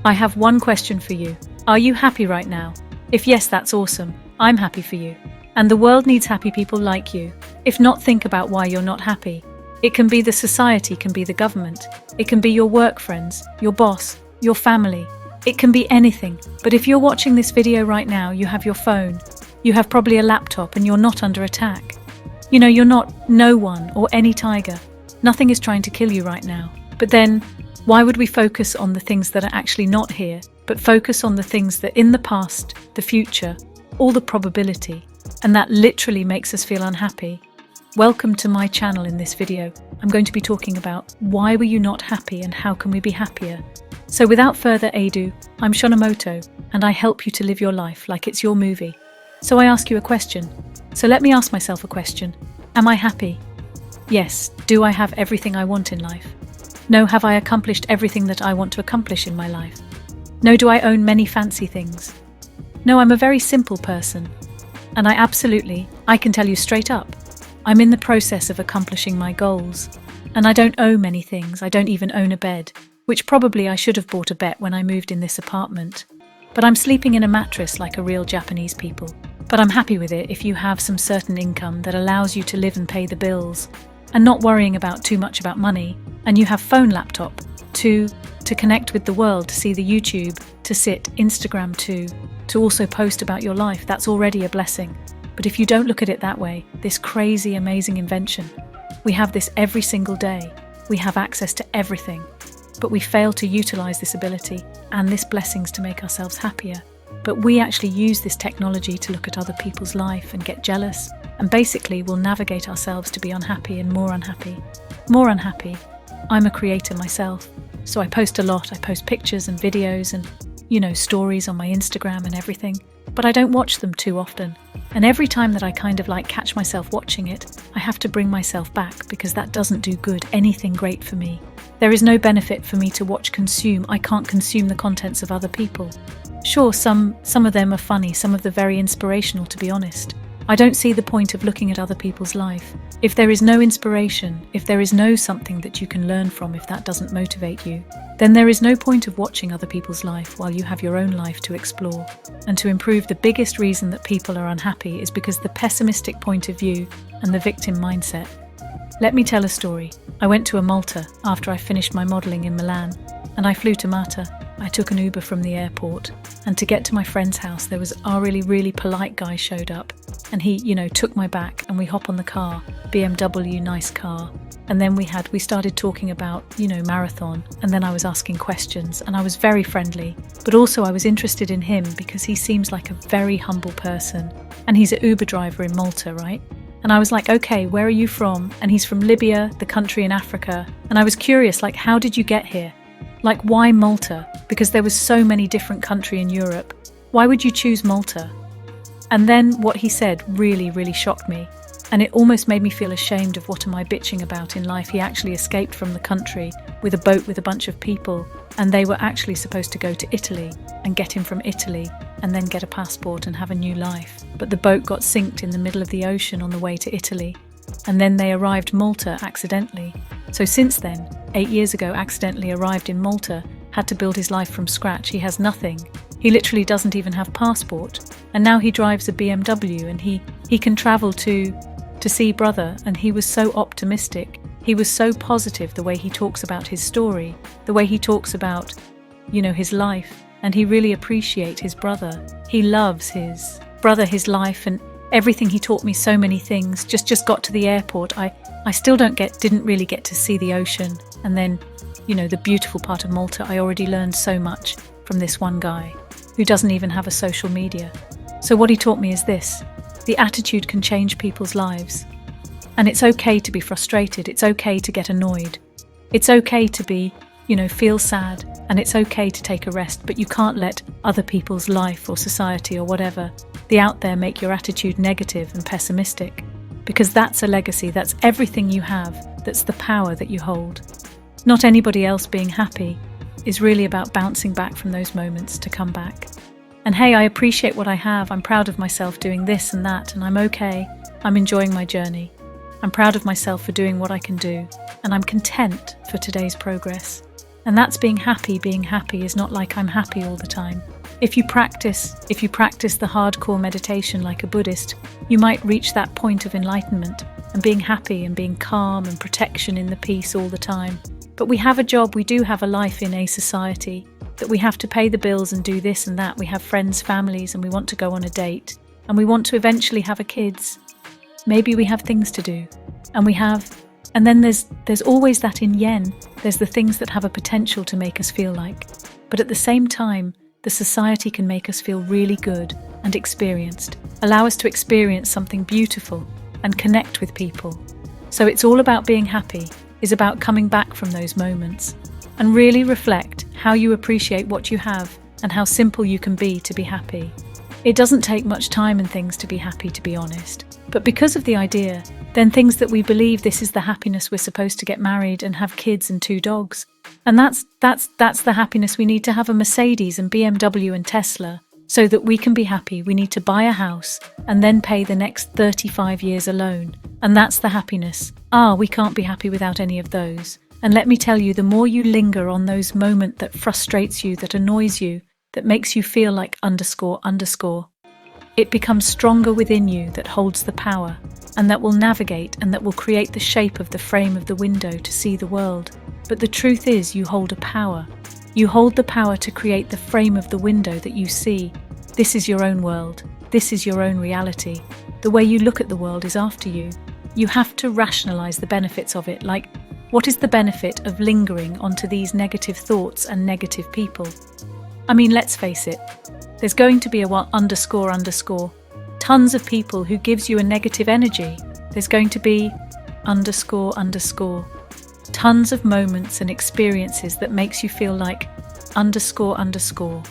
I have one question for you. Are you happy right now? If yes, that's awesome. I'm happy for you. And the world needs happy people like you. If not, think about why you're not happy. It can be the society, can be the government. It can be your work friends, your boss, your family. It can be anything. But if you're watching this video right now, you have your phone. You have probably a laptop and you're not under attack. You're not no one or any tiger. Nothing is trying to kill you right now. But then, why would we focus on the things that are actually not here, but focus on the things that in the past, the future, all the probability, and that literally makes us feel unhappy? Welcome to my channel. In this video, I'm going to be talking about why were you not happy and how can we be happier? So without further ado, I'm Shonomoto and I help you to live your life like it's your movie. So I ask you a question. So let me ask myself a question. Am I happy? Yes. Do I have everything I want in life? No. Have I accomplished everything that I want to accomplish in my life? No. Do I own many fancy things? No, I'm a very simple person. And I can tell you straight up, I'm in the process of accomplishing my goals. And I don't own many things. I don't even own a bed, which probably I should have bought a bed when I moved in this apartment. But I'm sleeping in a mattress like a real Japanese people. But I'm happy with it if you have some certain income that allows you to live and pay the bills and not worrying about too much about money. And you have phone, laptop to connect with the world, to see the YouTube, to sit, Instagram to also post about your life. That's already a blessing. But if you don't look at it that way, this crazy, amazing invention, we have this every single day. We have access to everything, but we fail to utilize this ability and this blessings to make ourselves happier. But we actually use this technology to look at other people's life and get jealous, and basically we'll navigate ourselves to be unhappy and more unhappy. More unhappy. I'm a creator myself, so I post a lot. I post pictures and videos and, stories on my Instagram and everything, but I don't watch them too often. And every time that I catch myself watching it, I have to bring myself back because that doesn't do anything great for me. There is no benefit for me to consume. I can't consume the contents of other people. Sure, some of them are funny, some of them very inspirational, to be honest. I don't see the point of looking at other people's life. If there is no inspiration, if there is no something that you can learn from, if that doesn't motivate you, then there is no point of watching other people's life while you have your own life to explore. And to improve, the biggest reason that people are unhappy is because the pessimistic point of view and the victim mindset. Let me tell a story. I went to Malta after I finished my modelling in Milan, and I flew to Malta. I took an Uber from the airport, and to get to my friend's house, there was a really, really polite guy showed up, and he, took my back, and we hop on the car, BMW, nice car. And then we started talking about, marathon, and then I was asking questions, and I was very friendly, but also I was interested in him because he seems like a very humble person, and he's an Uber driver in Malta, right? And I was like, okay, where are you from? And he's from Libya, the country in Africa. And I was curious, how did you get here? Why Malta? Because there was so many different countries in Europe. Why would you choose Malta? And then what he said really, really shocked me. And it almost made me feel ashamed of what am I bitching about in life. He actually escaped from the country with a boat with a bunch of people. And they were actually supposed to go to Italy and get him from Italy and then get a passport and have a new life. But the boat got sinked in the middle of the ocean on the way to Italy. And then they arrived Malta accidentally. So since then, 8 years ago, accidentally arrived in Malta, had to build his life from scratch. He has nothing. He literally doesn't even have passport. And now he drives a BMW and he can travel to see brother. And he was so optimistic. He was so positive, the way he talks about his story, the way he talks about, his life. And he really appreciates his brother. He loves his brother, his life, and everything. He taught me so many things. Just got to the airport. I still didn't really get to see the ocean. And then, the beautiful part of Malta, I already learned so much from this one guy who doesn't even have a social media. So what he taught me is this: the attitude can change people's lives. And it's okay to be frustrated. It's okay to get annoyed. It's okay to be, feel sad. And it's okay to take a rest, but you can't let other people's life or society or whatever, the out there, make your attitude negative and pessimistic. Because that's a legacy, that's everything you have, that's the power that you hold. Not anybody else being happy is really about bouncing back from those moments to come back. And hey, I appreciate what I have. I'm proud of myself doing this and that, and I'm okay. I'm enjoying my journey. I'm proud of myself for doing what I can do, and I'm content for today's progress. And that's being happy. Being happy is not like I'm happy all the time. If you practice the hardcore meditation like a Buddhist, you might reach that point of enlightenment and being happy and being calm and protection in the peace all the time. But we have a job, we do have a life in a society, that we have to pay the bills and do this and that. We have friends, families, and we want to go on a date. And we want to eventually have a kids. Maybe we have things to do. And then there's always that in yen, there's the things that have a potential to make us feel like. But at the same time, the society can make us feel really good and experienced, allow us to experience something beautiful and connect with people. So it's all about being happy, is about coming back from those moments and really reflect how you appreciate what you have and how simple you can be to be happy. It doesn't take much time and things to be happy, to be honest. But because of the idea, then things that we believe this is the happiness we're supposed to get married and have kids and 2 dogs. And that's the happiness we need to have a Mercedes and BMW and Tesla so that we can be happy. We need to buy a house and then pay the next 35 years alone. And that's the happiness. We can't be happy without any of those. And let me tell you, the more you linger on those moments that frustrates you, that annoys you, that makes you feel like __, it becomes stronger within you that holds the power and that will navigate and that will create the shape of the frame of the window to see the world. But the truth is, you hold a power. You hold the power to create the frame of the window that you see. This is your own world. This is your own reality. The way you look at the world is after you. You have to rationalize the benefits of it, like, what is the benefit of lingering onto these negative thoughts and negative people? I mean, let's face it, there's going to be a __, tons of people who gives you a negative energy. There's going to be __, tons of moments and experiences that makes you feel like __.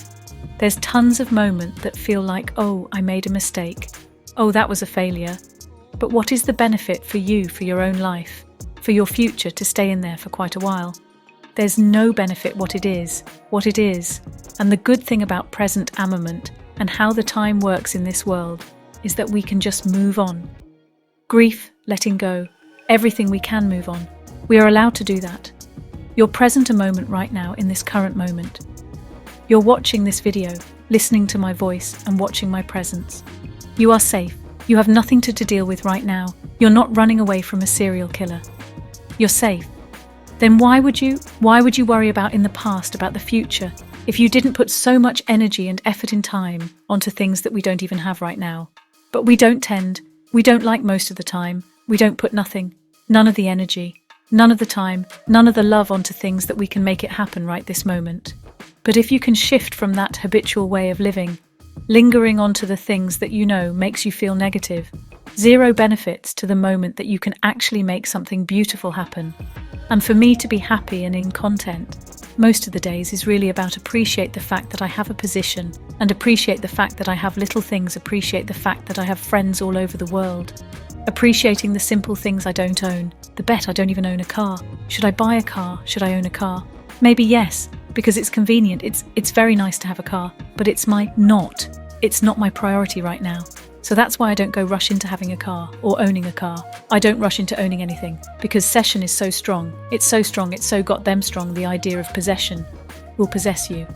There's tons of moments that feel like, oh, I made a mistake. Oh, that was a failure. But what is the benefit for you, for your own life, for your future to stay in there for quite a while? There's no benefit what it is. And the good thing about present moment and how the time works in this world is that we can just move on. Grief, letting go, everything we can move on. We are allowed to do that. You're present a moment right now in this current moment. You're watching this video, listening to my voice and watching my presence. You are safe. You have nothing to deal with right now. You're not running away from a serial killer. You're safe. Then why would you worry about in the past, about the future, if you didn't put so much energy and effort and time onto things that we don't even have right now? But we don't like most of the time, we don't put none of the energy, none of the time, none of the love onto things that we can make it happen right this moment. But if you can shift from that habitual way of living, lingering onto the things that you know makes you feel negative, zero benefits to the moment that you can actually make something beautiful happen. And for me to be happy and in content, most of the days is really about appreciate the fact that I have a position and appreciate the fact that I have little things, appreciate the fact that I have friends all over the world, appreciating the simple things I don't own, the bet I don't even own a car. Should I buy a car? Should I own a car? Maybe yes, because it's convenient, it's very nice to have a car, but it's not my priority right now. So that's why I don't go rush into having a car or owning a car. I don't rush into owning anything because session is so strong. It's so got them strong. The idea of possession will possess you.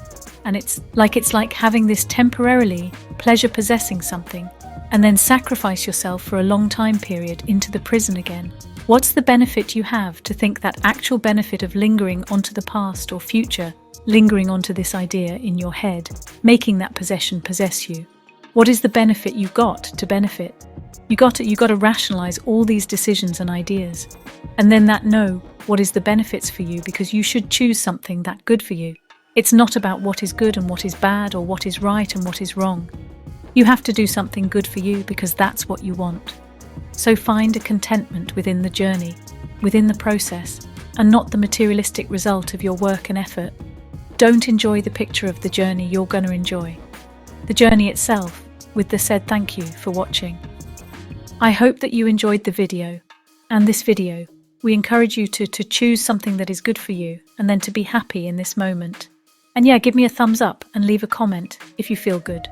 And it's like having this temporarily pleasure possessing something and then sacrifice yourself for a long time period into the prison again. What's the benefit you have to think that actual benefit of lingering onto the past or future, lingering onto this idea in your head, making that possession possess you? What is the benefit you got to benefit? You got to rationalize all these decisions and ideas, and then know what is the benefits for you, because you should choose something that good for you. It's not about what is good and what is bad, or what is right and what is wrong. You have to do something good for you because that's what you want. So find a contentment within the journey, within the process, and not the materialistic result of your work and effort. Don't enjoy the picture of the journey you're going to enjoy. The journey itself, with the said thank you for watching. I hope that you enjoyed the video, and this video, we encourage you to choose something that is good for you and then to be happy in this moment. And yeah, give me a thumbs up and leave a comment if you feel good.